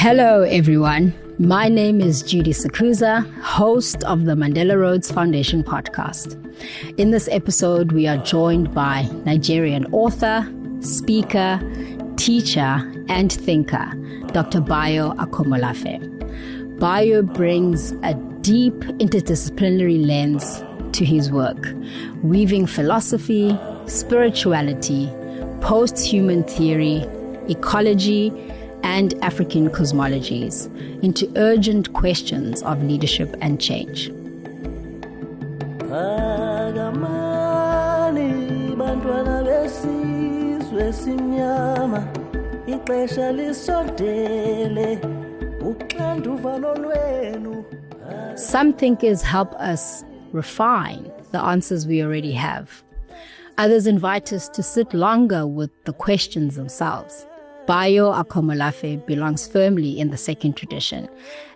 Hello, everyone. My name is Judy Sakuza, host of the Mandela Rhodes Foundation podcast. In this episode, we are joined by Nigerian author, speaker, teacher, and thinker, Dr. Bayo Akomolafe. Bayo brings a deep interdisciplinary lens to his work, weaving philosophy, spirituality, post-human theory, ecology, and African cosmologies into urgent questions of leadership and change. Some thinkers help us refine the answers we already have. Others invite us to sit longer with the questions themselves. Bayo Akomolafe belongs firmly in the second tradition,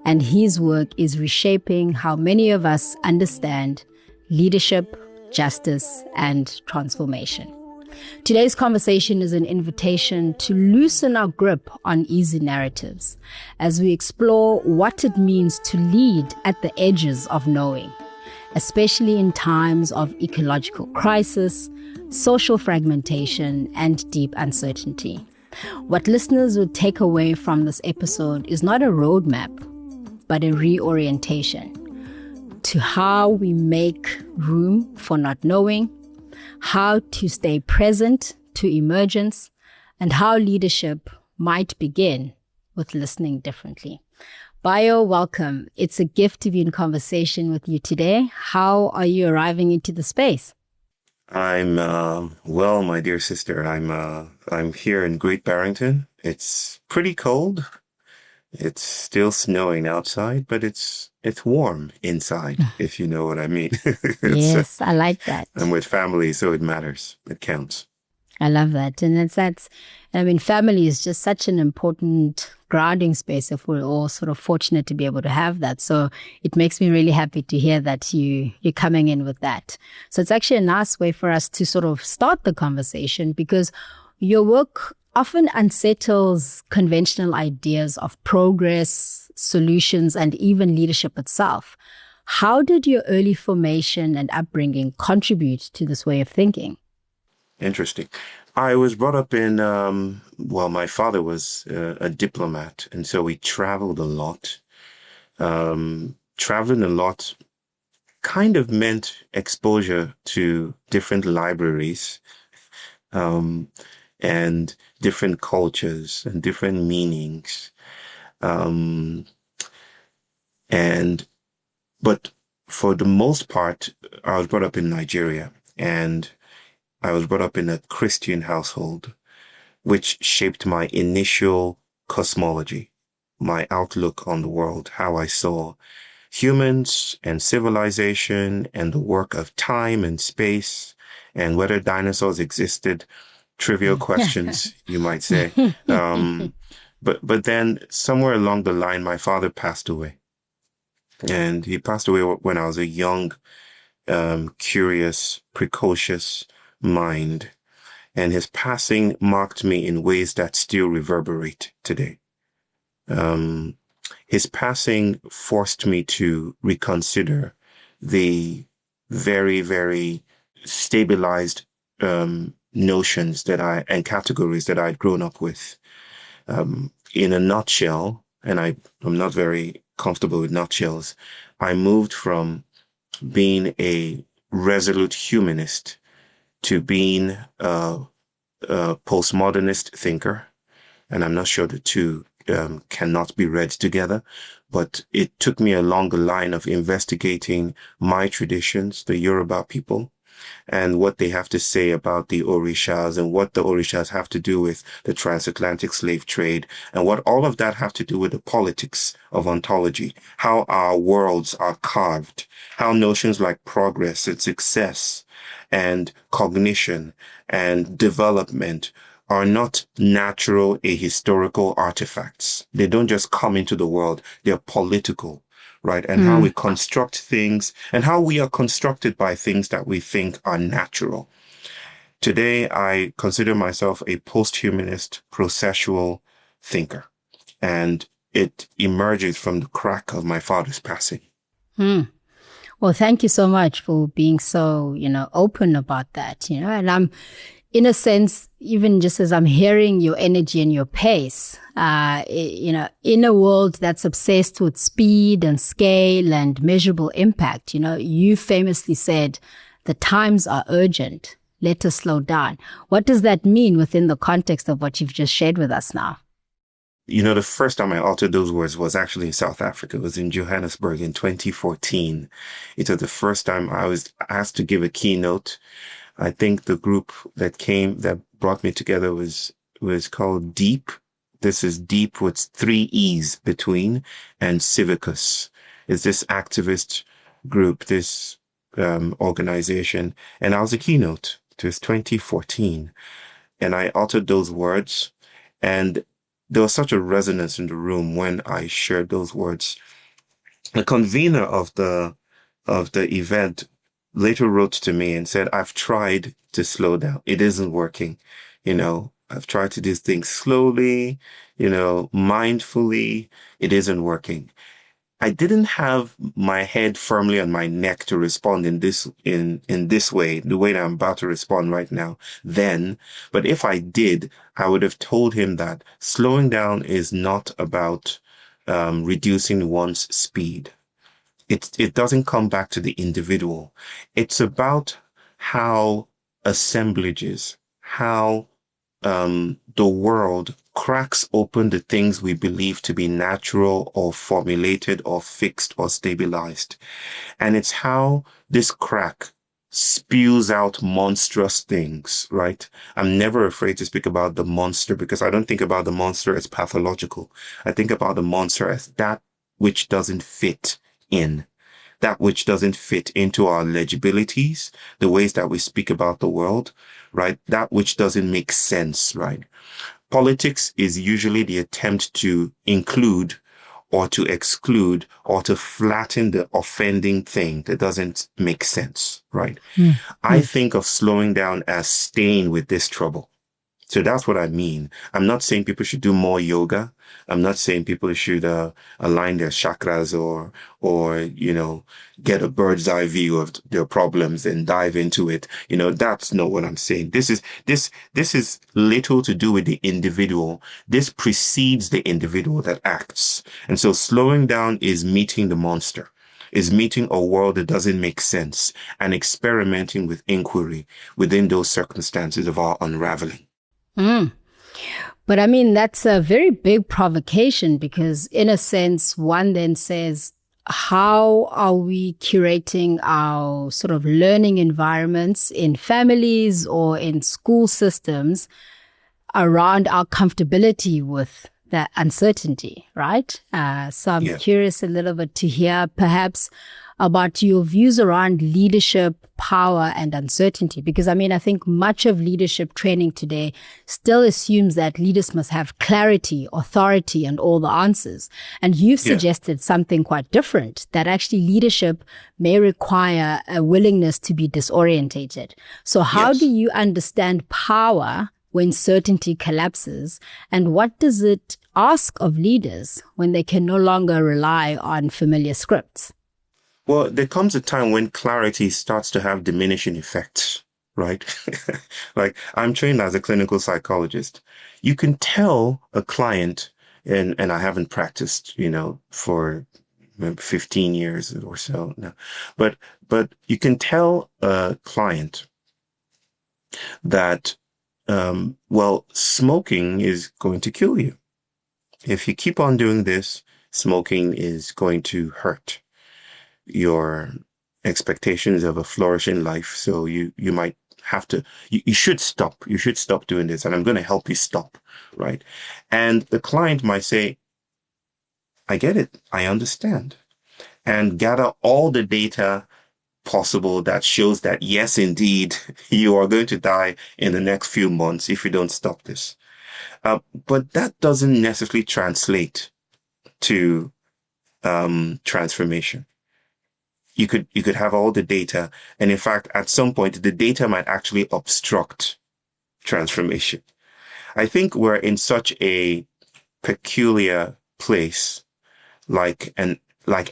and his work is reshaping how many of us understand leadership, justice, and transformation. Today's conversation is an invitation to loosen our grip on easy narratives as we explore what it means to lead at the edges of knowing, especially in times of ecological crisis, social fragmentation, and deep uncertainty. What listeners would take away from this episode is not a roadmap, but a reorientation to how we make room for not knowing, how to stay present to emergence, and how leadership might begin with listening differently. Bayo, welcome. It's a gift to be in conversation with you today. How are you arriving into the space? I'm well, my dear sister. I'm here in Great Barrington. It's pretty cold. It's still snowing outside, but it's warm inside, if you know what I mean. Yes, I like that. I'm with family, so it matters. It counts. I love that. And family is just such an important grounding space if we're all sort of fortunate to be able to have that. So it makes me really happy to hear that you're coming in with that. So it's actually a nice way for us to sort of start the conversation, because your work often unsettles conventional ideas of progress, solutions, and even leadership itself. How did your early formation and upbringing contribute to this way of thinking? Interesting. I was brought up in, my father was a diplomat, and so we traveled a lot. Traveling a lot kind of meant exposure to different libraries, and different cultures and different meanings. But for the most part, I was brought up in Nigeria, and I was brought up in a Christian household, which shaped my initial cosmology, my outlook on the world, how I saw humans and civilization and the work of time and space and whether dinosaurs existed. Trivial questions, you might say. But then somewhere along the line, my father passed away. And he passed away when I was a young, curious, precocious mind, and his passing marked me in ways that still reverberate today. His passing forced me to reconsider the very, very stabilized notions and categories that I'd grown up with. In a nutshell, and I'm not very comfortable with nutshells, I moved from being a resolute humanist to being a postmodernist thinker. And I'm not sure the two cannot be read together, but it took me along the line of investigating my traditions, the Yoruba people, and what they have to say about the Orishas and what the Orishas have to do with the transatlantic slave trade and what all of that have to do with the politics of ontology, how our worlds are carved, how notions like progress and success and cognition and development are not natural ahistorical artifacts. They don't just come into the world. They're political, right? And how we construct things and how we are constructed by things that we think are natural. Today, I consider myself a post-humanist processual thinker. And it emerges from the crack of my father's passing. Well, thank you so much for being so, open about that, and I'm, in a sense, even just as I'm hearing your energy and your pace, in a world that's obsessed with speed and scale and measurable impact, you famously said, the times are urgent. Let us slow down. What does that mean within the context of what you've just shared with us now? The first time I uttered those words was actually in South Africa. It was in Johannesburg in 2014. It was the first time I was asked to give a keynote. I think the group that brought me together was called Deep. This is Deep with 3 E's between, and Civicus. It's this activist group, this organization. And I was a keynote. It was 2014. And I uttered those words, and there was such a resonance in the room when I shared those words. The convener of the event later wrote to me and said, I've tried to slow down. It isn't working. I've tried to do things slowly, mindfully. It isn't working. I didn't have my head firmly on my neck to respond in this way, the way that I'm about to respond right now, then. But if I did, I would have told him that slowing down is not about reducing one's speed. It doesn't come back to the individual. It's about how assemblages, how the world cracks open the things we believe to be natural or formulated or fixed or stabilized. And it's how this crack spews out monstrous things, right? I'm never afraid to speak about the monster, because I don't think about the monster as pathological. I think about the monster as that which doesn't fit in. That which doesn't fit into our legibilities, the ways that we speak about the world, right? That which doesn't make sense, right? Politics is usually the attempt to include or to exclude or to flatten the offending thing that doesn't make sense, right? I think of slowing down as staying with this trouble. So that's what I mean. I'm not saying people should do more yoga. I'm not saying people should align their chakras or get a bird's eye view of their problems and dive into it. That's not what I'm saying. This is little to do with the individual. This precedes the individual that acts. And so slowing down is meeting the monster, is meeting a world that doesn't make sense and experimenting with inquiry within those circumstances of our unraveling. But I mean, that's a very big provocation, because in a sense, one then says, how are we curating our sort of learning environments in families or in school systems around our comfortability with that uncertainty, right? So I'm curious a little bit to hear perhaps about your views around leadership, power, and uncertainty. Because I think much of leadership training today still assumes that leaders must have clarity, authority, and all the answers. And you've suggested something quite different, that actually leadership may require a willingness to be disorientated. So how do you understand power when certainty collapses? And what does it ask of leaders when they can no longer rely on familiar scripts? Well, there comes a time when clarity starts to have diminishing effects, right? Like, I'm trained as a clinical psychologist. You can tell a client, and I haven't practiced, for 15 years or so now, but you can tell a client that, smoking is going to kill you. If you keep on doing this, smoking is going to hurt your expectations of a flourishing life. So you might have to, you should stop. You should stop doing this, and I'm going to help you stop, right? And the client might say, I get it. I understand. And gather all the data possible that shows that, yes, indeed, you are going to die in the next few months if you don't stop this. But that doesn't necessarily translate to transformation. You could have all the data, and in fact, at some point, the data might actually obstruct transformation. I think we're in such a peculiar place like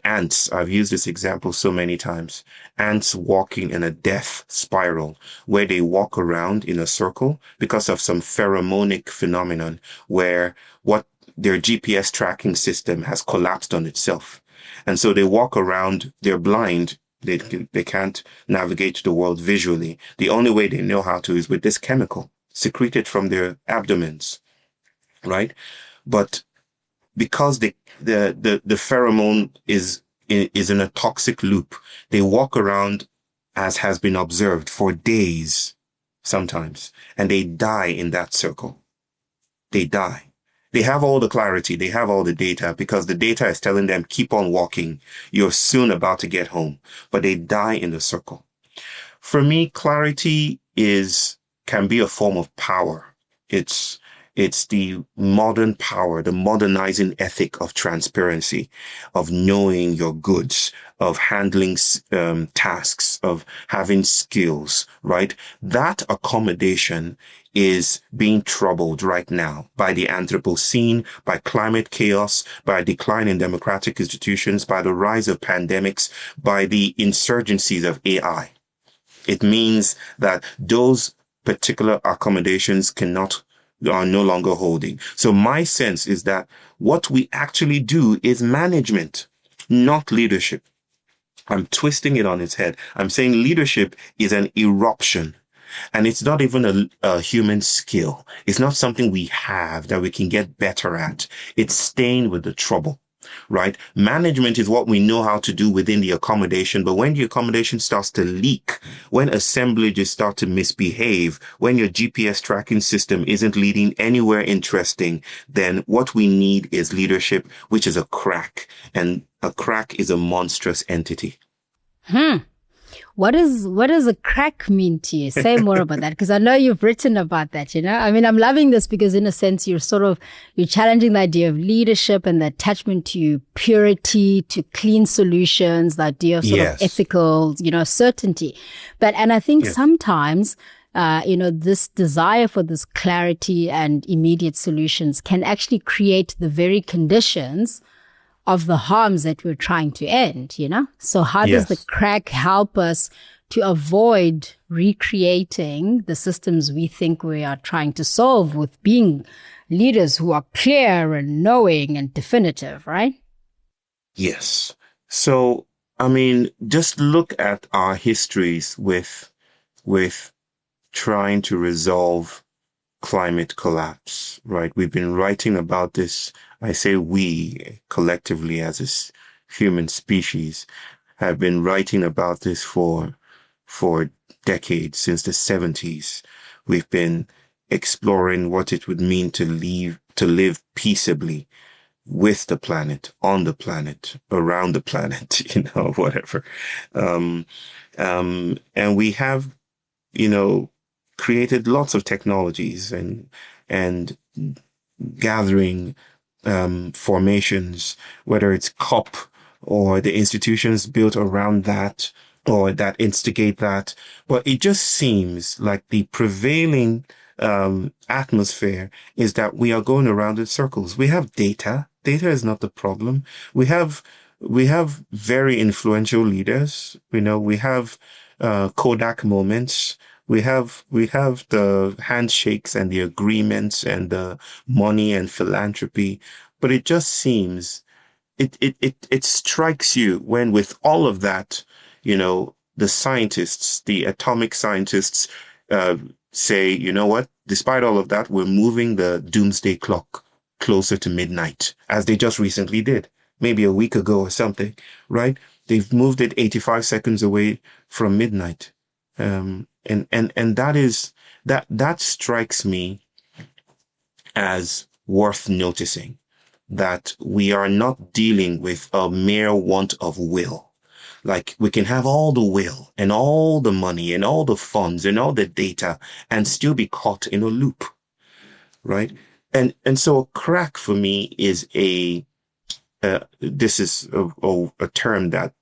ants. I've used this example so many times. Ants walking in a death spiral where they walk around in a circle because of some pheromonic phenomenon where what their GPS tracking system has collapsed on itself. And so they walk around, they're blind. They can't navigate the world visually. The only way they know how to is with this chemical secreted from their abdomens, right? But because the pheromone is in a toxic loop, they walk around as has been observed for days sometimes, and they die in that circle. They die. They have all the clarity. They have all the data because the data is telling them, keep on walking. You're soon about to get home, but they die in the circle. For me, clarity can be a form of power. It's the modern power, the modernizing ethic of transparency, of knowing your goods, of handling tasks, of having skills, right? That accommodation is being troubled right now by the Anthropocene, by climate chaos, by a decline in democratic institutions, by the rise of pandemics, by the insurgencies of AI. It means that those particular accommodations are no longer holding. So my sense is that what we actually do is management, not leadership. I'm twisting it on its head. I'm saying leadership is an eruption. And it's not even a human skill. It's not something we have that we can get better at. It's staying with the trouble, right? Management is what we know how to do within the accommodation. But when the accommodation starts to leak, when assemblages start to misbehave, when your GPS tracking system isn't leading anywhere interesting, then what we need is leadership, which is a crack. And a crack is a monstrous entity. What does a crack mean to you? Say more about that, because I know you've written about that, you know? I mean, I'm loving this because in a sense, you're challenging the idea of leadership and the attachment to purity, to clean solutions, the idea of sort of ethical, certainty. And I think sometimes, this desire for this clarity and immediate solutions can actually create the very conditions of the harms that we're trying to end, So how does the crack help us to avoid recreating the systems we think we are trying to solve with being leaders who are clear and knowing and definitive, right? Yes. So, I mean, just look at our histories with trying to resolve climate collapse, right? We've been writing about this. I say we collectively as a human species have been writing about this for decades, since the 70s. We've been exploring what it would mean to live peaceably with the planet, on the planet, around the planet, whatever. And we have, created lots of technologies and gathering formations, whether it's COP or the institutions built around that or that instigate that. But it just seems like the prevailing atmosphere is that we are going around in circles. We have data. Data is not the problem. We have very influential leaders. We have Kodak moments. We have the handshakes and the agreements and the money and philanthropy, but it just seems it strikes you when, with all of that, the scientists, the atomic scientists, say, you know what? Despite all of that, we're moving the doomsday clock closer to midnight, as they just recently did, maybe a week ago or something, right? They've moved it 85 seconds away from midnight. And that strikes me as worth noticing, that we are not dealing with a mere want of will. Like, we can have all the will and all the money and all the funds and all the data and still be caught in a loop, right? And so a crack for me is this is a term that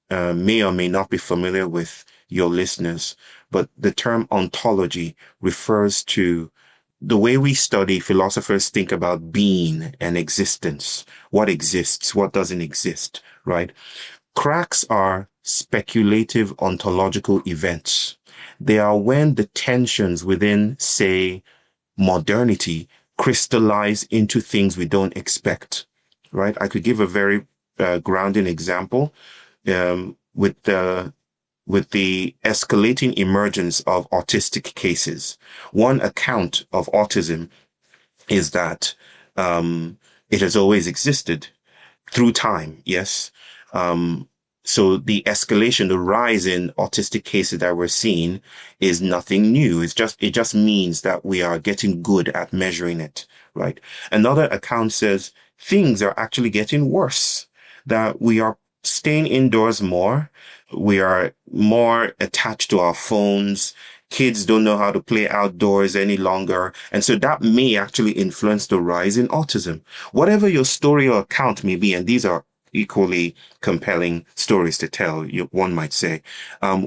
may or may not be familiar with your listeners, but the term ontology refers to the way we study, philosophers think about being and existence. What exists? What doesn't exist? Right? Cracks are speculative ontological events. They are when the tensions within, say, modernity crystallize into things we don't expect, right? I could give a very grounding example with the escalating emergence of autistic cases. One account of autism is that it has always existed through time, yes. So the escalation, the rise in autistic cases that we're seeing is nothing new. It just means that we are getting good at measuring it, right? Another account says things are actually getting worse, that we are staying indoors more. We are more attached to our phones. Kids don't know how to play outdoors any longer. And so that may actually influence the rise in autism. Whatever your story or account may be, and these are equally compelling stories to tell, one might say.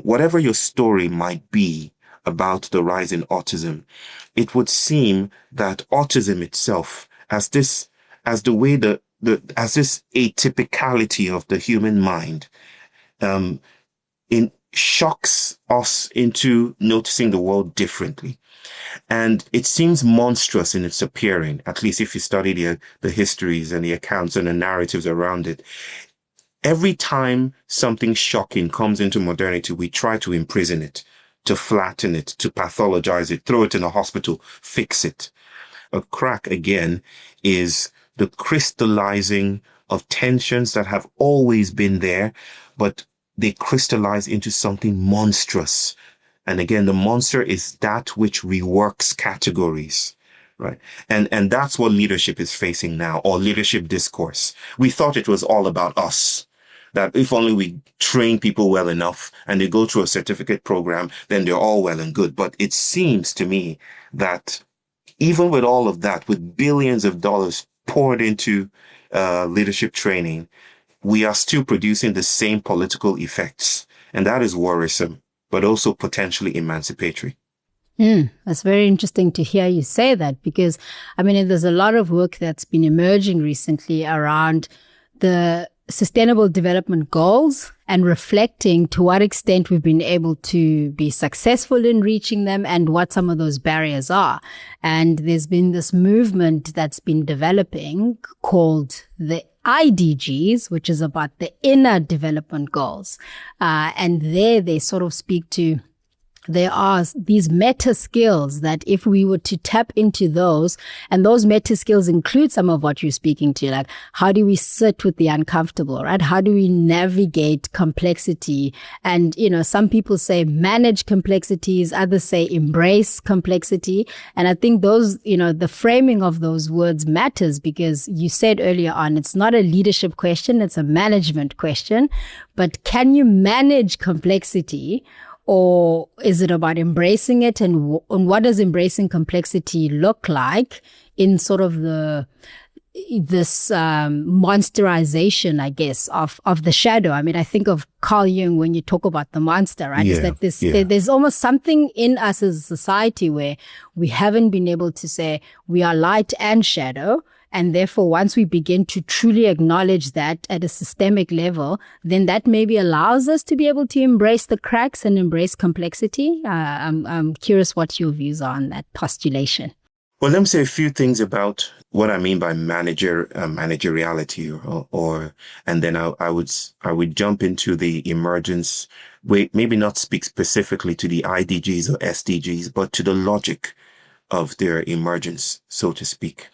Whatever your story might be about the rise in autism, it would seem that autism itself, as this atypicality of the human mind, shocks us into noticing the world differently. And it seems monstrous in its appearing, at least if you study the histories and the accounts and the narratives around it. Every time something shocking comes into modernity, we try to imprison it, to flatten it, to pathologize it, throw it in a hospital, fix it. A crack, again, is the crystallizing of tensions that have always been there, but they crystallize into something monstrous. And again, the monster is that which reworks categories, right? And that's what leadership is facing now, or leadership discourse. We thought it was all about us, that if only we train people well enough and they go through a certificate program, then they're all well and good. But it seems to me that even with all of that, with billions of dollars poured into leadership training, we are still producing the same political effects. And that is worrisome, but also potentially emancipatory. That's very interesting to hear you say that, because, I mean, there's a lot of work that's been emerging recently around the Sustainable Development Goals and reflecting to what extent we've been able to be successful in reaching them and what some of those barriers are. And there's been this movement that's been developing called the IDGs, which is about the inner development goals. And there they sort of speak to, there are these meta skills that if we were to tap into those, and those meta skills include some of what you're speaking to, like how do we sit with the uncomfortable, right? How do we navigate complexity? And, you know, some people say manage complexities, others say embrace complexity. And I think those, you know, the framing of those words matters, because you said earlier on, it's not a leadership question, it's a management question. But can you manage complexity? Or is it about embracing it? And what does embracing complexity look like in sort of this monsterization, I guess, of the shadow? I mean, I think of Carl Jung when you talk about the monster, right? Is that there's almost something in us as a society where we haven't been able to say we are light and shadow. And therefore, once we begin to truly acknowledge that at a systemic level, then that maybe allows us to be able to embrace the cracks and embrace complexity. I'm curious what your views are on that postulation. Well, let me say a few things about what I mean by manageriality, and then I would jump into the emergence. Maybe not speak specifically to the IDGs or SDGs, but to the logic of their emergence, so to speak.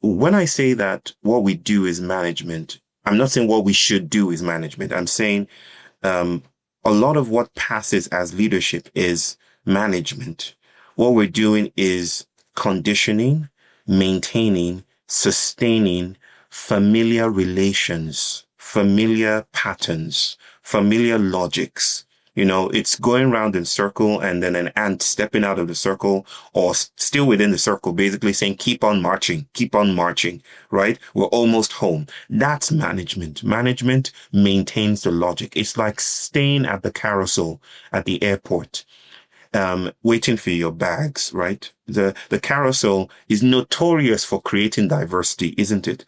When I say that what we do is management, I'm not saying what we should do is management. I'm saying a lot of what passes as leadership is management. What we're doing is conditioning, maintaining, sustaining familiar relations, familiar patterns, familiar logics. You know, it's going round in circle and then an ant stepping out of the circle or still within the circle, basically saying, keep on marching, right? We're almost home. That's management. Management maintains the logic. It's like staying at the carousel at the airport. waiting for your bags, right? The carousel is notorious for creating diversity, isn't it?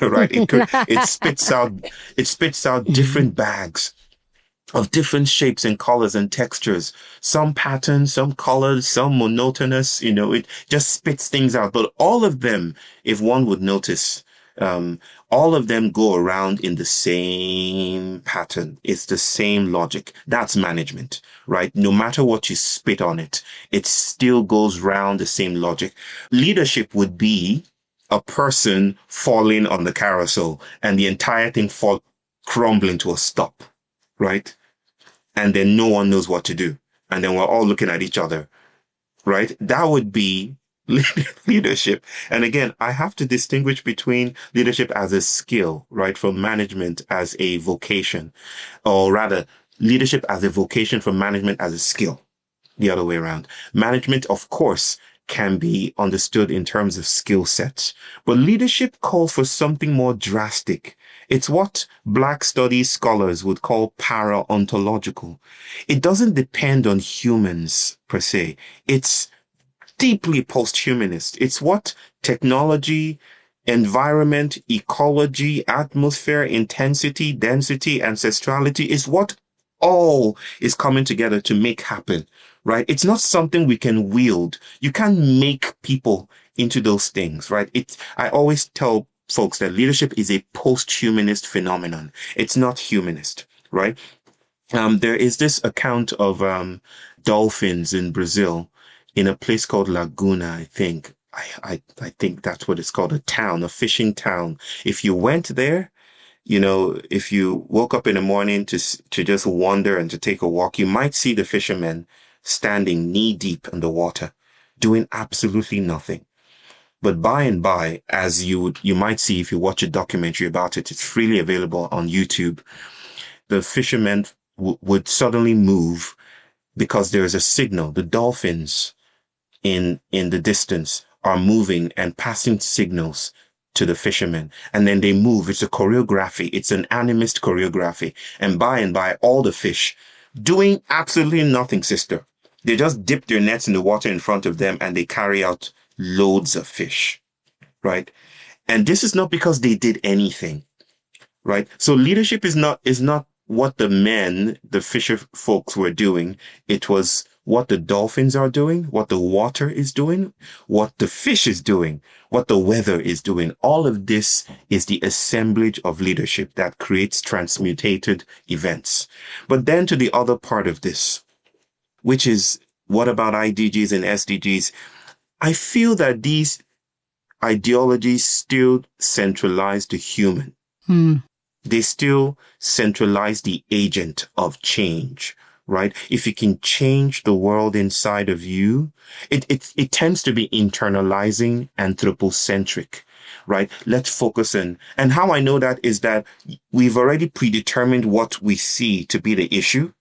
Right? It spits out different bags of different shapes and colors and textures, some patterns, some colors, some monotonous, it just spits things out. But all of them, if one would notice, all of them go around in the same pattern. It's the same logic. That's management, right? No matter what you spit on it, it still goes round the same logic. Leadership would be a person falling on the carousel and the entire thing crumbling to a stop, right? And then no one knows what to do. And then we're all looking at each other, right? That would be leadership. And again, I have to distinguish between leadership as a skill, right, from management as a vocation, or rather leadership as a vocation from management as a skill, the other way around. Management, of course, can be understood in terms of skill sets, but leadership calls for something more drastic. It's what Black studies scholars would call para-ontological. It doesn't depend on humans per se. It's deeply post-humanist. It's what technology, environment, ecology, atmosphere, intensity, density, ancestrality is what all is coming together to make happen, right? It's not something we can wield. You can't make people into those things, right? I always tell folks that leadership is a post-humanist phenomenon. It's not humanist, right? There is this account of dolphins in Brazil in a place called Laguna, I think. I think that's what it's called, a fishing town. If you went there, if you woke up in the morning to just wander and to take a walk, you might see the fishermen standing knee deep in the water, doing absolutely nothing. But by and by, as you might see if you watch a documentary about it, it's freely available on YouTube. The fishermen would suddenly move because there is a signal. The dolphins in the distance are moving and passing signals to the fishermen. And then they move. It's a choreography. It's an animist choreography. And by, all the fish doing absolutely nothing, sister. They just dip their nets in the water in front of them and they carry out loads of fish, right? And this is not because they did anything, right? So leadership is not what the fisher folks were doing. It was what the dolphins are doing, what the water is doing, what the fish is doing, what the weather is doing. All of this is the assemblage of leadership that creates transmutated events. But then to the other part of this, which is what about IDGs and SDGs? I feel that these ideologies still centralize the human. They still centralize the agent of change, right? If you can change the world inside of you, it tends to be internalizing, anthropocentric, right? Let's focus on, and how I know that is that we've already predetermined what we see to be the issue,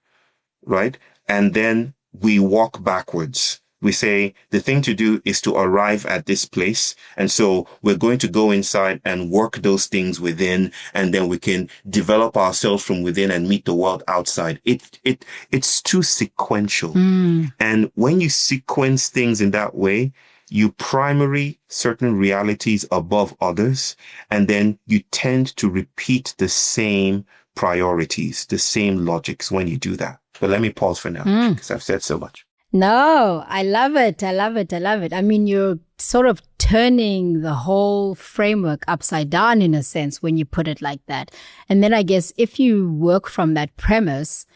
right? And then we walk backwards. We say the thing to do is to arrive at this place. And so we're going to go inside and work those things within, and then we can develop ourselves from within and meet the world outside. It's too sequential. And when you sequence things in that way, you primary certain realities above others, and then you tend to repeat the same priorities, the same logics when you do that. But let me pause for now because I've said so much. No, I love it. I love it. I love it. I mean, you're sort of turning the whole framework upside down in a sense when you put it like that. And then I guess if you work from that premise,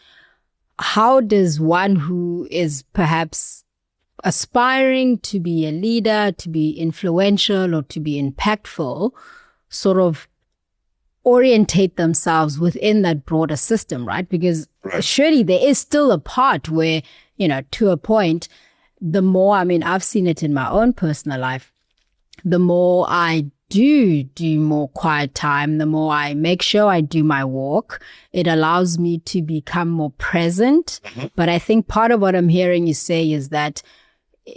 how does one who is perhaps aspiring to be a leader, to be influential or to be impactful, sort of orientate themselves within that broader system, right? Because surely there is still a part where, to a point, the more, I've seen it in my own personal life, the more I do more quiet time, the more I make sure I do my walk, it allows me to become more present. But I think part of what I'm hearing you say is that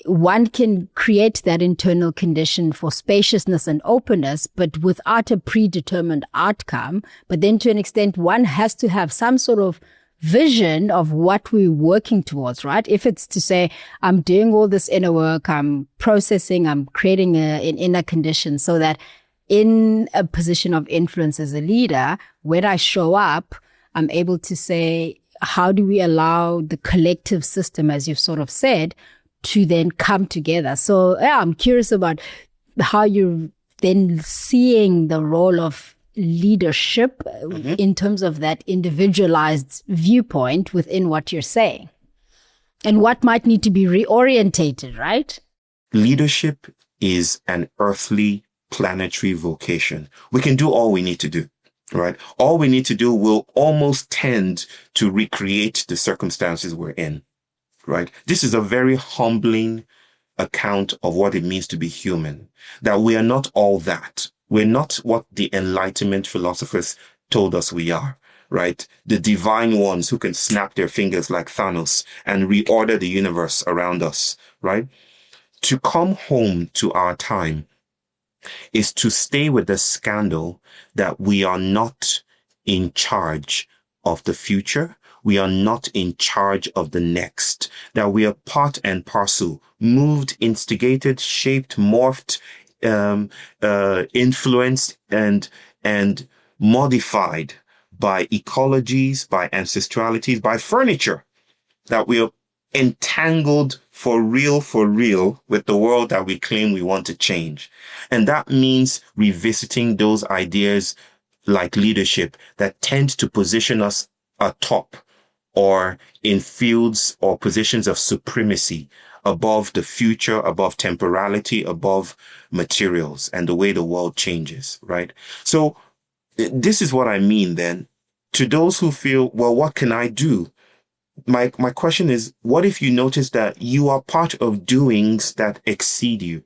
one can create that internal condition for spaciousness and openness, but without a predetermined outcome. But then to an extent, one has to have some sort of vision of what we're working towards, right? If it's to say, I'm doing all this inner work, I'm processing, I'm creating an inner condition so that in a position of influence as a leader, when I show up, I'm able to say, how do we allow the collective system, as you've sort of said, to then come together? So yeah, I'm curious about how you're then seeing the role of leadership in terms of that individualized viewpoint within what you're saying and what might need to be reorientated, right? Leadership is an earthly planetary vocation. We can do all we need to do, right? All we need to do will almost tend to recreate the circumstances we're in, right? This is a very humbling account of what it means to be human, that we are not all that. We're not what the Enlightenment philosophers told us we are, right? The divine ones who can snap their fingers like Thanos and reorder the universe around us, right? To come home to our time is to stay with the scandal that we are not in charge of the future. We are not in charge of the next, that we are part and parcel, moved, instigated, shaped, morphed, influenced and modified by ecologies, by ancestralities, by furniture, that we are entangled for real with the world that we claim we want to change. And that means revisiting those ideas like leadership that tend to position us atop or in fields or positions of supremacy above the future, above temporality, above materials and the way the world changes, right? So this is what I mean then. To those who feel, well, what can I do? My question is, what if you notice that you are part of doings that exceed you,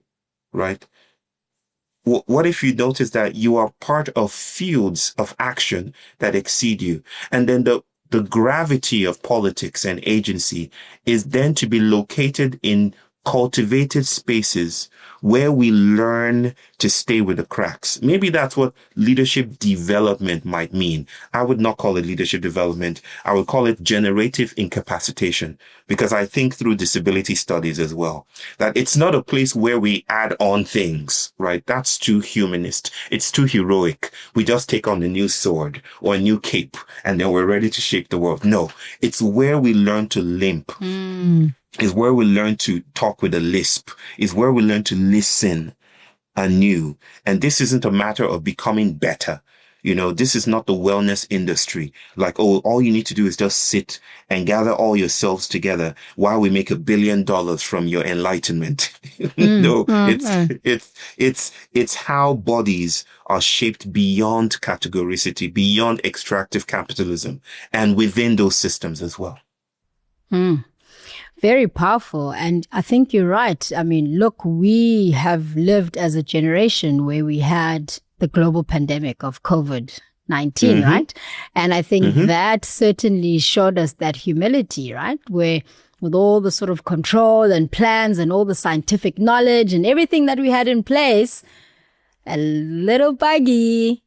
right? What if you notice that you are part of fields of action that exceed you? And then the gravity of politics and agency is then to be located in cultivated spaces where we learn to stay with the cracks. Maybe that's what leadership development might mean. I would not call it leadership development. I would call it generative incapacitation, because I think through disability studies as well, that it's not a place where we add on things, right? That's too humanist. It's too heroic. We just take on a new sword or a new cape and then we're ready to shake the world. No, it's where we learn to limp. Is where we learn to talk with a lisp, is where we learn to listen anew. And this isn't a matter of becoming better. You know, this is not the wellness industry. Like, oh, all you need to do is just sit and gather all yourselves together while we make $1 billion from your enlightenment. No, it's how bodies are shaped beyond categoricity, beyond extractive capitalism, and within those systems as well. Very powerful. And I think you're right. I mean, look, we have lived as a generation where we had the global pandemic of COVID-19, right? And I think that certainly showed us that humility, right? Where with all the sort of control and plans and all the scientific knowledge and everything that we had in place, a little buggy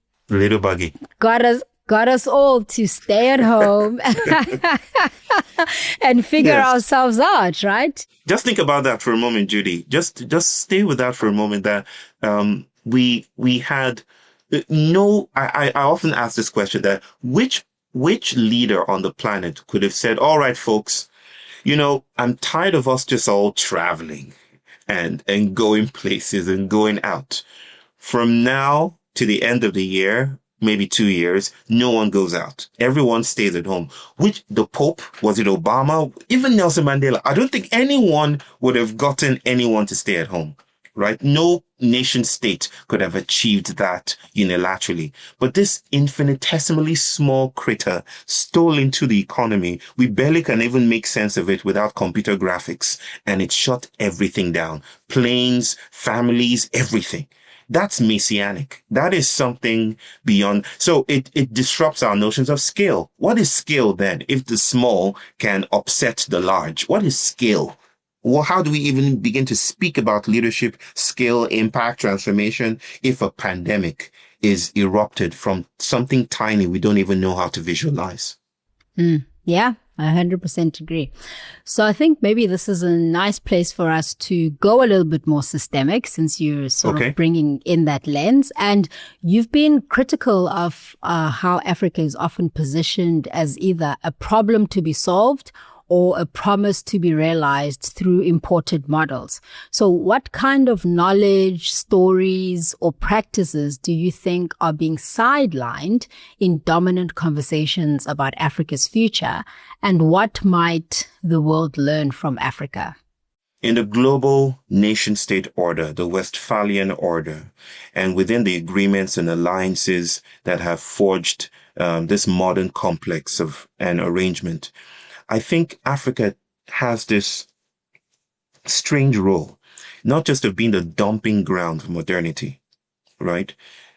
got us all to stay at home and figure ourselves out, right? Just think about that for a moment, Judy. Just stay with that for a moment. That we had no. I often ask this question: that which leader on the planet could have said, "All right, folks, you know, I'm tired of us just all traveling and going places and going out. From now to the end of the year, maybe 2 years, no one goes out. Everyone stays at home." Which, the Pope, was it Obama, even Nelson Mandela? I don't think anyone would have gotten anyone to stay at home, right? No nation state could have achieved that unilaterally. But this infinitesimally small critter stole into the economy. We barely can even make sense of it without computer graphics. And it shut everything down. Planes, families, everything. That's messianic. That is something beyond. So it disrupts our notions of scale. What is scale then? If the small can upset the large, what is scale? Well, how do we even begin to speak about leadership, scale, impact, transformation if a pandemic is erupted from something tiny we don't even know how to visualize? Yeah, I 100% agree. So I think maybe this is a nice place for us to go a little bit more systemic, since you're sort of bringing in that lens. And you've been critical of how Africa is often positioned as either a problem to be solved or a promise to be realized through imported models. So what kind of knowledge, stories, or practices do you think are being sidelined in dominant conversations about Africa's future? And what might the world learn from Africa? In the global nation-state order, the Westphalian order, and within the agreements and alliances that have forged this modern complex of an arrangement, I think Africa has this strange role, not just of being the dumping ground for modernity, right?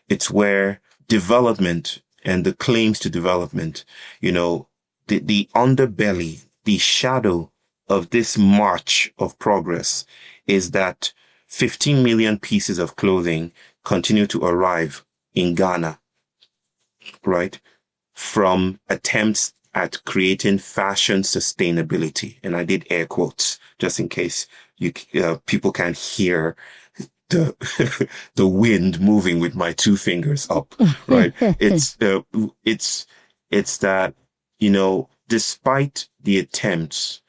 It's where development and the claims to development, the underbelly, the shadow of this march of progress is that 15 million pieces of clothing continue to arrive in Ghana, right? From attempts at creating fashion sustainability. And I did air quotes just in case people can't hear the the wind moving with my two fingers up, right? It's that, despite the attempts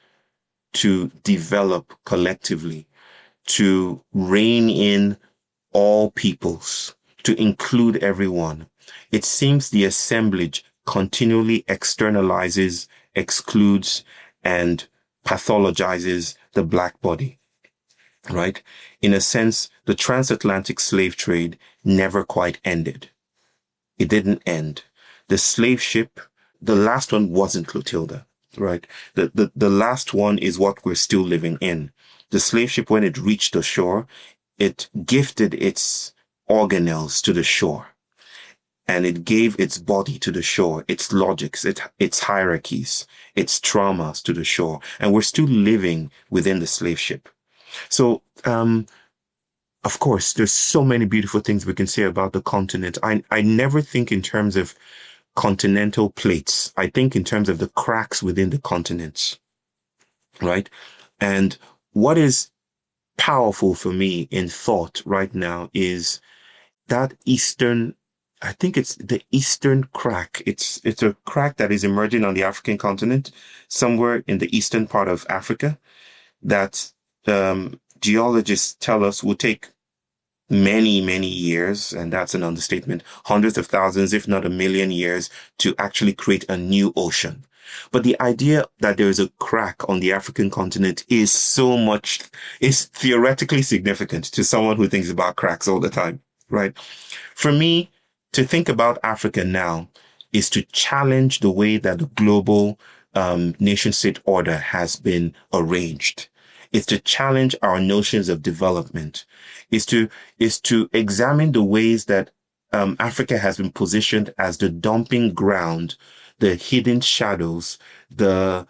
to develop collectively, to rein in all peoples, to include everyone, it seems the assemblage continually externalizes, excludes, and pathologizes the black body, right? In a sense, the transatlantic slave trade never quite ended. It didn't end. The slave ship, the last one wasn't Clotilda, right? The last one is what we're still living in. The slave ship, when it reached the shore, it gifted its organelles to the shore. And it gave its body to the shore, its logics, its hierarchies, its traumas to the shore. And we're still living within the slave ship. So, of course, there's so many beautiful things we can say about the continent. I never think in terms of continental plates. I think in terms of the cracks within the continents, right? And what is powerful for me in thought right now is that I think it's the eastern crack. It's a crack that is emerging on the African continent, somewhere in the eastern part of Africa, that geologists tell us will take many, many years, and that's an understatement, hundreds of thousands, if not a million years, to actually create a new ocean. But the idea that there is a crack on the African continent is theoretically significant to someone who thinks about cracks all the time, right? For me, to think about Africa now is to challenge the way that the global nation-state order has been arranged. It's to challenge our notions of development. Is to examine the ways that Africa has been positioned as the dumping ground, the hidden shadows, the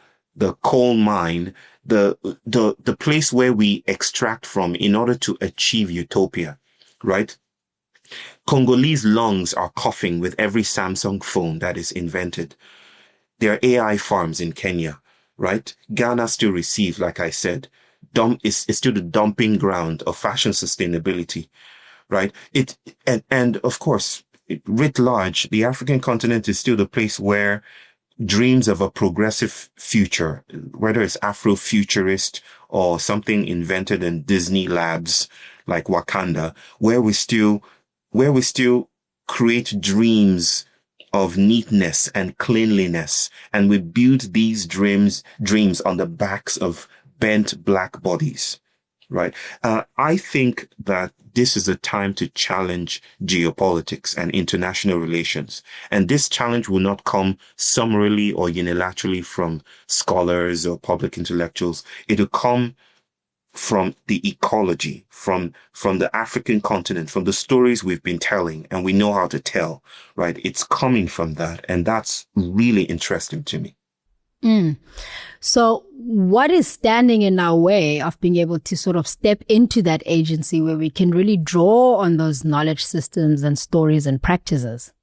coal mine, the place where we extract from in order to achieve utopia, right? Congolese lungs are coughing with every Samsung phone that is invented. There are AI farms in Kenya, right? Ghana still receives, like I said, is still the dumping ground of fashion sustainability, right? And of course, writ large, the African continent is still the place where dreams of a progressive future, whether it's Afrofuturist or something invented in Disney labs like Wakanda, where we still create dreams of neatness and cleanliness, and we build these dreams on the backs of bent black bodies, right? I think that this is a time to challenge geopolitics and international relations. And this challenge will not come summarily or unilaterally from scholars or public intellectuals. It will come from the ecology, from the African continent, from the stories we've been telling and we know how to tell, right? It's coming from that. And that's really interesting to me. So what is standing in our way of being able to sort of step into that agency where we can really draw on those knowledge systems and stories and practices?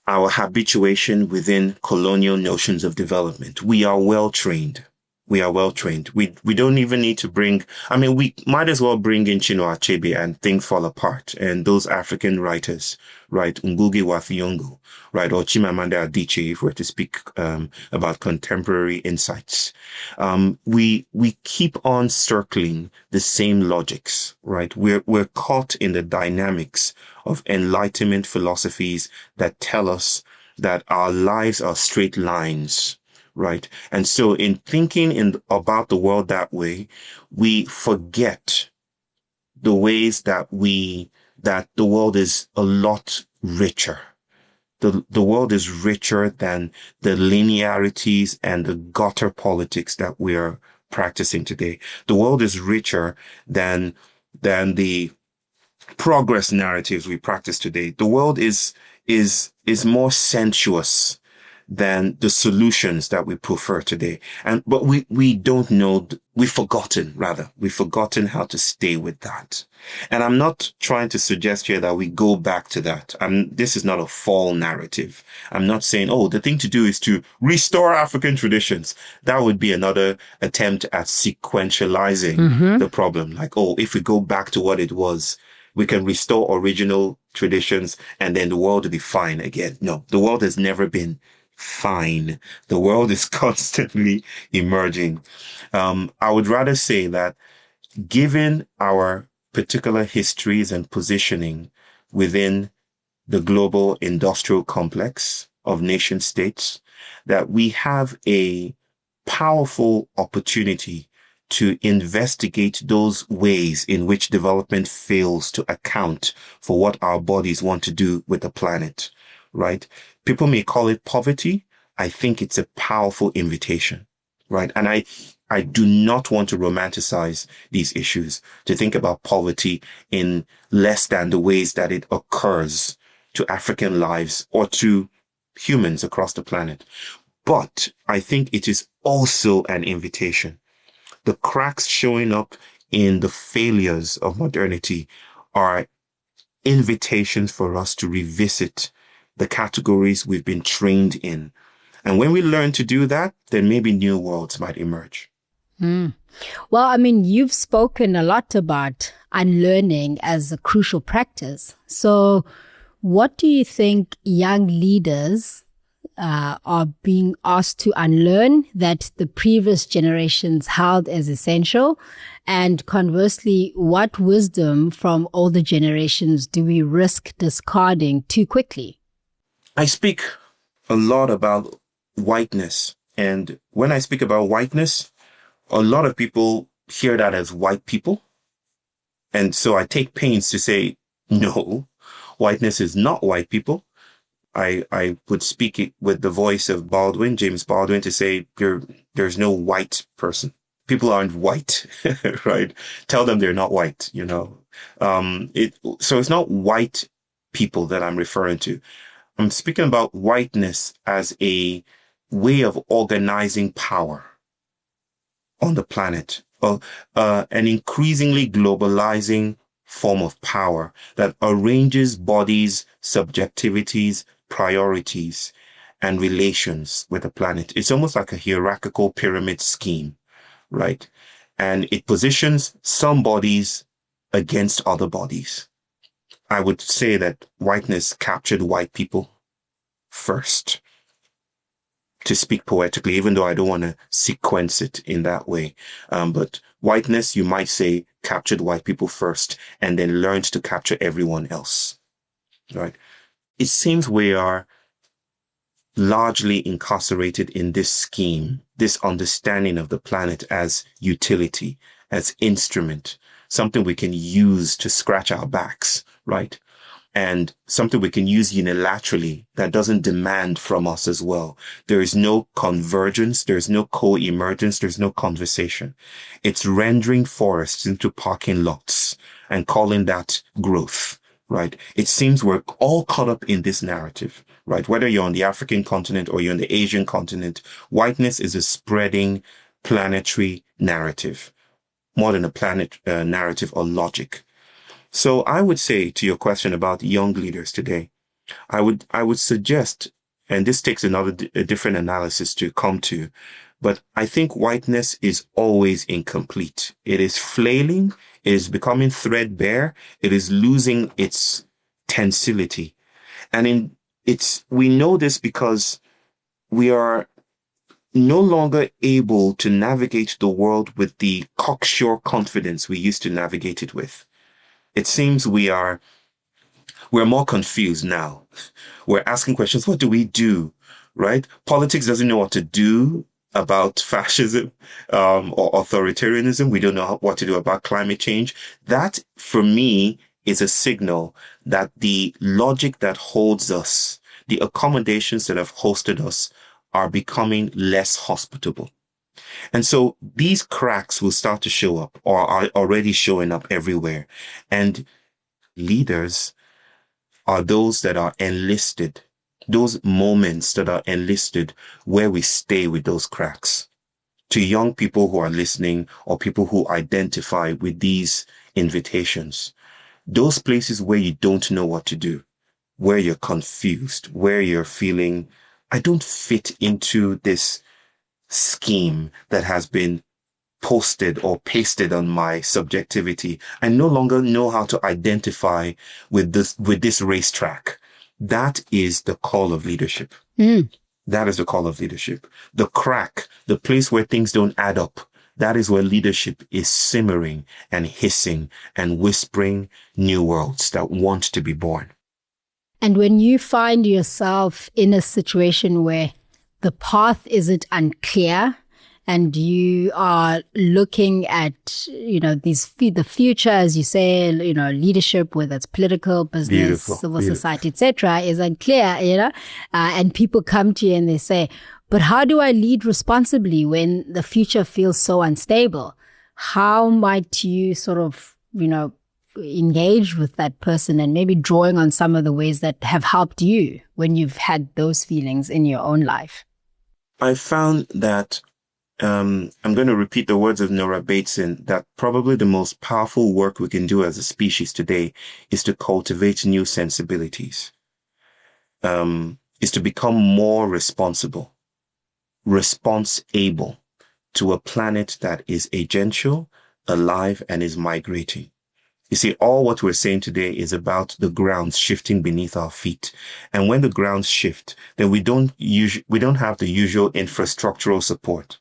our habituation within colonial notions of development. We are well trained. We are well trained. We don't even need to bring, I mean, we might as well bring in Chinua Achebe and things fall apart. And those African writers, right? Ngugi wa Thiong'o, right? Or Chimamanda Adichie, if we're to speak, about contemporary insights. We keep on circling the same logics, right? We're caught in the dynamics of Enlightenment philosophies that tell us that our lives are straight lines, right? And so in thinking about the world that way, we forget the ways that the world is a lot richer. The world is richer than the linearities and the gutter politics that we are practicing today. The world is richer than the progress narratives we practice today. The world is more sensuous than the solutions that we prefer today. But we don't know, we've forgotten how to stay with that. And I'm not trying to suggest here that we go back to that. This is not a fall narrative. I'm not saying, oh, the thing to do is to restore African traditions. That would be another attempt at sequentializing the problem. Like, oh, if we go back to what it was, we can restore original traditions and then the world will be fine again. No, the world has never been fine. The world is constantly emerging. I would rather say that given our particular histories and positioning within the global industrial complex of nation states, that we have a powerful opportunity to investigate those ways in which development fails to account for what our bodies want to do with the planet, right? People may call it poverty. I think it's a powerful invitation, right? And I do not want to romanticize these issues, to think about poverty in less than the ways that it occurs to African lives or to humans across the planet. But I think it is also an invitation. The cracks showing up in the failures of modernity are invitations for us to revisit the categories we've been trained in. And when we learn to do that, then maybe new worlds might emerge. Well, I mean, you've spoken a lot about unlearning as a crucial practice. So what do you think young leaders are being asked to unlearn that the previous generations held as essential? And conversely, what wisdom from older generations do we risk discarding too quickly? I speak a lot about whiteness. And when I speak about whiteness, a lot of people hear that as white people. And so I take pains to say, no, whiteness is not white people. I would speak it with the voice of Baldwin, James Baldwin, to say there's no white person. People aren't white, right? Tell them they're not white, you know. So it's not white people that I'm referring to. I'm speaking about whiteness as a way of organizing power on the planet, an increasingly globalizing form of power that arranges bodies, subjectivities, priorities, and relations with the planet. It's almost like a hierarchical pyramid scheme, right? And it positions some bodies against other bodies. I would say that whiteness captured white people first, to speak poetically, even though I don't want to sequence it in that way. But whiteness, you might say, captured white people first and then learned to capture everyone else, right? It seems we are largely incarcerated in this scheme, this understanding of the planet as utility, as instrument, something we can use to scratch our backs, right? And something we can use unilaterally that doesn't demand from us as well. There is no convergence. There's no co-emergence. There's no conversation. It's rendering forests into parking lots and calling that growth, right? It seems we're all caught up in this narrative, right? Whether you're on the African continent or you're on the Asian continent, whiteness is a spreading planetary narrative, more than a planet narrative or logic. So I would say to your question about young leaders today, I would suggest, and this takes a different analysis to come to, but I think whiteness is always incomplete. It is flailing. It is becoming threadbare. It is losing its tensility. And we know this because we are no longer able to navigate the world with the cocksure confidence we used to navigate it with. It seems we're more confused now. We're asking questions. What do we do? Right? Politics doesn't know what to do about fascism, or authoritarianism. We don't know what to do about climate change. That, for me, is a signal that the logic that holds us, the accommodations that have hosted us, are becoming less hospitable. And so these cracks will start to show up, or are already showing up everywhere. And leaders are those that are enlisted, those moments that are enlisted where we stay with those cracks. To young people who are listening, or people who identify with these invitations, those places where you don't know what to do, where you're confused, where you're feeling, I don't fit into this scheme that has been posted or pasted on my subjectivity. I no longer know how to identify with this racetrack. That is the call of leadership. That is the call of leadership. The crack, the place where things don't add up. That is where leadership is simmering and hissing and whispering new worlds that want to be born. And when you find yourself in a situation where the path isn't unclear, and you are looking at, the future, as you say, leadership, whether it's political, business, civil society, etc., is unclear, and people come to you and they say, but how do I lead responsibly when the future feels so unstable? How might you sort of, engage with that person, and maybe drawing on some of the ways that have helped you when you've had those feelings in your own life? I found that I'm going to repeat the words of Nora Bateson, that probably the most powerful work we can do as a species today is to cultivate new sensibilities, is to become more responsible, response-able to a planet that is agential, alive, and is migrating. You see, all what we're saying today is about the grounds shifting beneath our feet. And when the grounds shift, then we don't have the usual infrastructural support,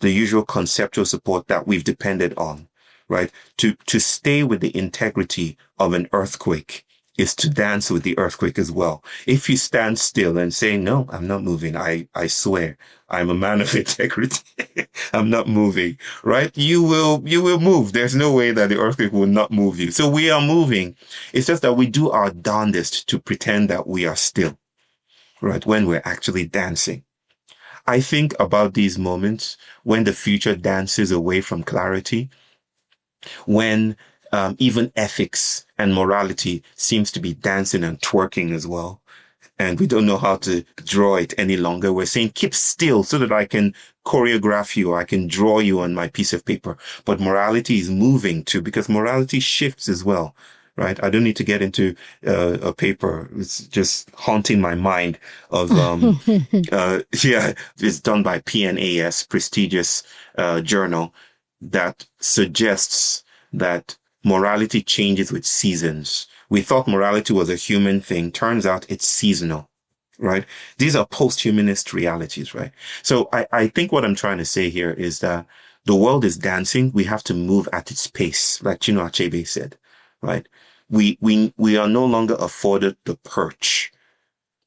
the usual conceptual support that we've depended on, right? To stay with the integrity of an earthquake is to dance with the earthquake as well. If you stand still and say, no, I'm not moving, I swear, I'm a man of integrity, I'm not moving, right? You will move. There's no way that the earthquake will not move you. So we are moving. It's just that we do our darndest to pretend that we are still, right? When we're actually dancing. I think about these moments when the future dances away from clarity, when even ethics and morality seems to be dancing and twerking as well. And we don't know how to draw it any longer. We're saying, keep still so that I can choreograph you, or I can draw you on my piece of paper. But morality is moving too, because morality shifts as well, right? I don't need to get into a paper. It's just haunting my mind of, it's done by PNAS, prestigious journal, that suggests that morality changes with seasons. We thought morality was a human thing. Turns out it's seasonal, right? These are post-humanist realities, right? So I think what I'm trying to say here is that the world is dancing. We have to move at its pace, like Chinua Achebe said, right? We are no longer afforded the perch.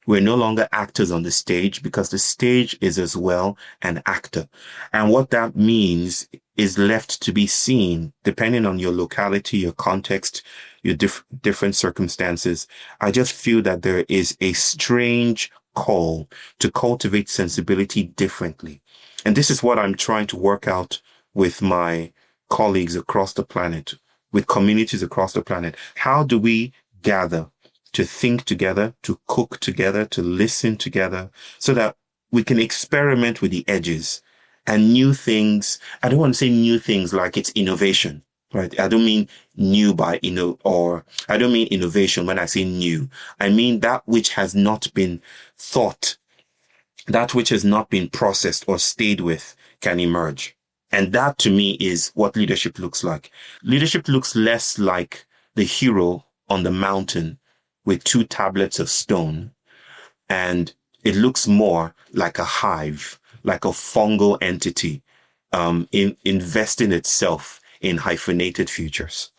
We're no longer actors on the stage, because the stage is as well an actor. And what that means is left to be seen, depending on your locality, your context, your different circumstances. I just feel that there is a strange call to cultivate sensibility differently. And this is what I'm trying to work out with my colleagues across the planet, with communities across the planet. How do we gather to think together, to cook together, to listen together, so that we can experiment with the edges and new things? I don't want to say new things like it's innovation, right? I don't mean new by, or I don't mean innovation when I say new. I mean that which has not been thought, that which has not been processed or stayed with can emerge. And that to me is what leadership looks like. Leadership looks less like the hero on the mountain with 2 tablets of stone. And it looks more like a hive, like a fungal entity, investing itself in hyphenated futures.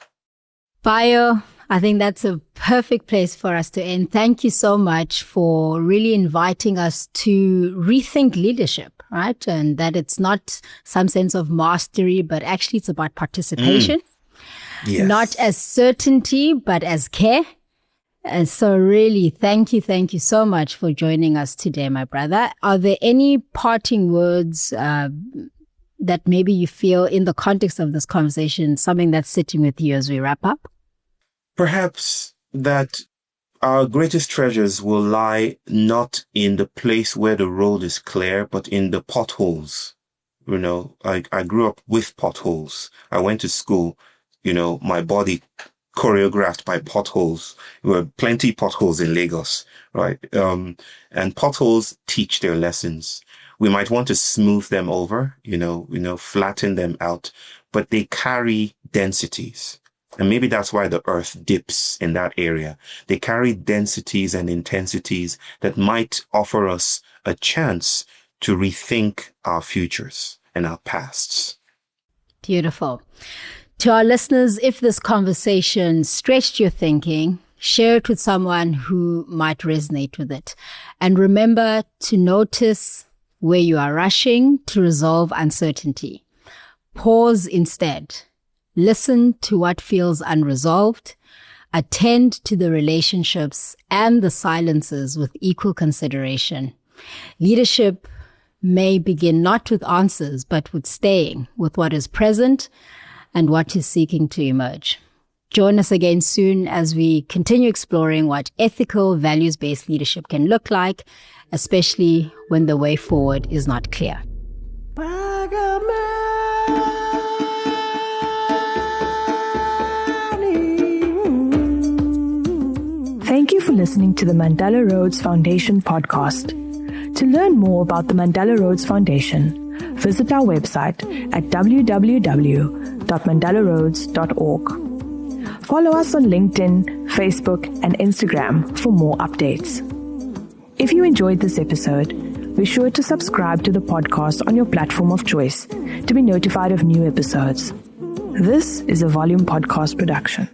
Bayo, I think that's a perfect place for us to end. Thank you so much for really inviting us to rethink leadership, right? And that it's not some sense of mastery, but actually it's about participation. Yes. Not as certainty, but as care. And so really, thank you so much for joining us today, my brother. Are there any parting words that maybe you feel in the context of this conversation, something that's sitting with you as we wrap up? Perhaps that our greatest treasures will lie not in the place where the road is clear, but in the potholes. I grew up with potholes. I went to school, my body choreographed by potholes. There were plenty potholes in Lagos, right? And potholes teach their lessons. We might want to smooth them over, flatten them out, but they carry densities. And maybe that's why the earth dips in that area. They carry densities and intensities that might offer us a chance to rethink our futures and our pasts. Beautiful. To our listeners, if this conversation stretched your thinking, share it with someone who might resonate with it. And remember to notice where you are rushing to resolve uncertainty. Pause instead. Listen to what feels unresolved. Attend to the relationships and the silences with equal consideration. Leadership may begin not with answers, but with staying with what is present and what is seeking to emerge. Join us again soon as we continue exploring what ethical, values-based leadership can look like, especially when the way forward is not clear. Thank you for listening to the Mandela Rhodes Foundation podcast. To learn more about the Mandela Rhodes Foundation, visit our website at www.mandelaroads.org. Follow us on LinkedIn, Facebook, and Instagram for more updates. If you enjoyed this episode, be sure to subscribe to the podcast on your platform of choice to be notified of new episodes. This is a Volume Podcast production.